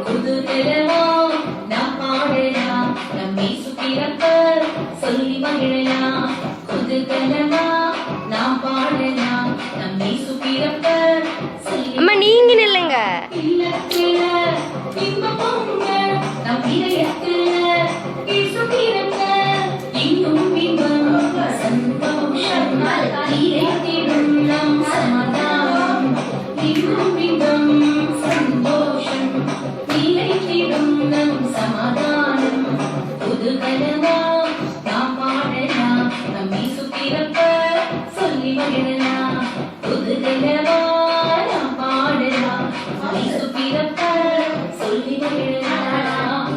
குதூகலமா நாம் பாடலாம், நம் இயேசு பிறப்ப சொல்லி மகிழலாம். குதூகலமா நாம் பாடலாம், நம் இயேசு பிறப்ப சொல்லி. அம்மா நீங்க நில்லுங்க. இல்லத்தில இன்பம் பொங்க, நம் இதயத்தில இயேசு பிறப்ப இன்னும் இன்பம் சந்தோஷம் நிறைந்திடும் நம் சமாதானம். இன்னும் இன்பம் சந்தோஷம் நிறைந்திடும் நம் சமாதானம். குதூகலமா நாம் பாடலாம், நம் இயேசு பிறப்ப சொல்லி மகிழலாம். குதூகலமா நாம் பாடலாம், நம் இயேசு பிறப்ப சொல்லி மகிழலாம்.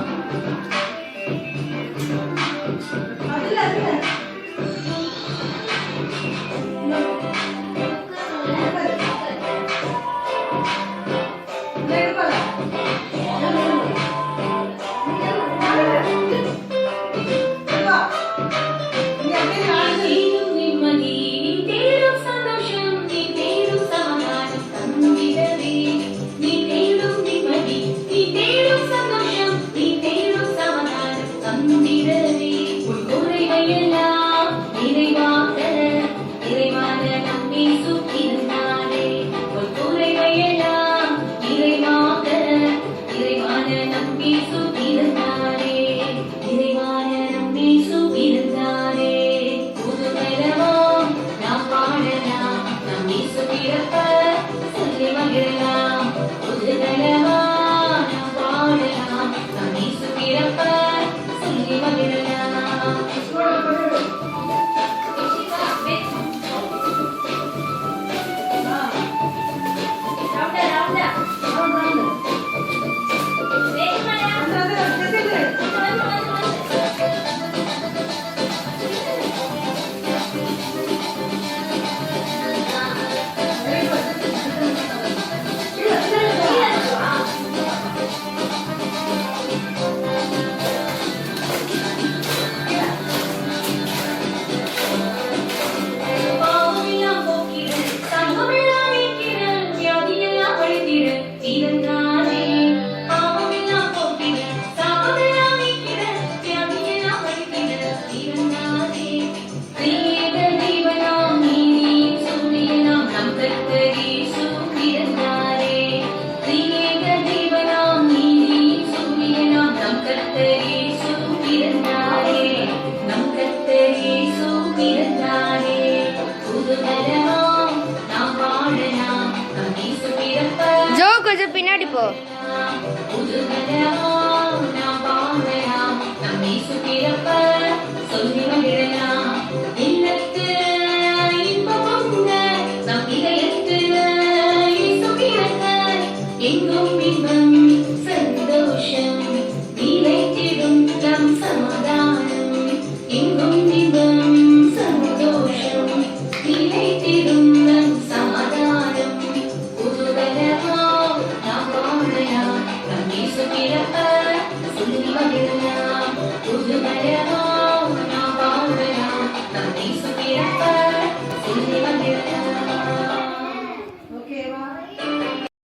தேடும் நிம்மதி, நீ தேடும் சந்தோஷம், நீ தேடும் சமாதானம் தந்திடவே. நீ தேடும் நிம்மதி, நீ தேடும் சந்தோஷம், நீ தேடும் சமாதானம் தந்திடவே. உன் குறைவையெல்லாம் நிறைவாக நிறைவான நம் இயேசு இருந்தாரே. உன் குறைவையெல்லாம் நிறைவாக நிறைவான நம் இயேசு இருந்தாரே. நிறைவான நம் இயேசு இருந்தாரே. குதூகலமா நாம் பாடலாம், நம் இயேசு பிறப்ப சொல்லி மகிழலாம். குதூகலமா நாம் பாடலாம், நம் இயேசு பிறப்ப சொல்லி மகிழலாம். பாவமெல்லாம் போக்கிட, சர்வமெல்லாம் நீக்கிட, வியாதியெல்லாம் அழித்திட பிறந்தாரே. பாவமெல்லாம் போக்கிட, சர்வமெல்லாம் நீக்கிட, வியாதியெல்லாம் அழித்திட பிறந்தாரே. திரியேக தேவனாம் நீதியின் சூரியனாம் நம் கர்த்தர் இயேசு பிறந்தாரே. திரியேக தேவனாம் நீதியின் சூரியனாம் நம் கர்த்தர் இயேசு பிறந்தாரே. நம் கர்த்தர் இயேசு பிறந்தாரே. குதூகலமா நாம் பாடலாம், நம் இயேசு பிறப்ப ஜோ கொஞ்சம் பின்னாடி போ. குதூகலமா நாம் பாடலாம், நம் இயேசு பிறப்ப சொல்லி மகிழலாம். இல்லத்தில் இன்பம் பொங்க, நம் இதயத்தில் இயேசு பிறக்க எங்கும் இன்பம் சந்தோஷம் நிலைத்திடும் நம் சமாதானம். எங்கும் இன்பம் சந்தோஷம் நிலைத்திடும் நம் சமாதானம். குதூகலமா நாம் பாடலாம், நம் இயேசு பிறப்ப சொல்லி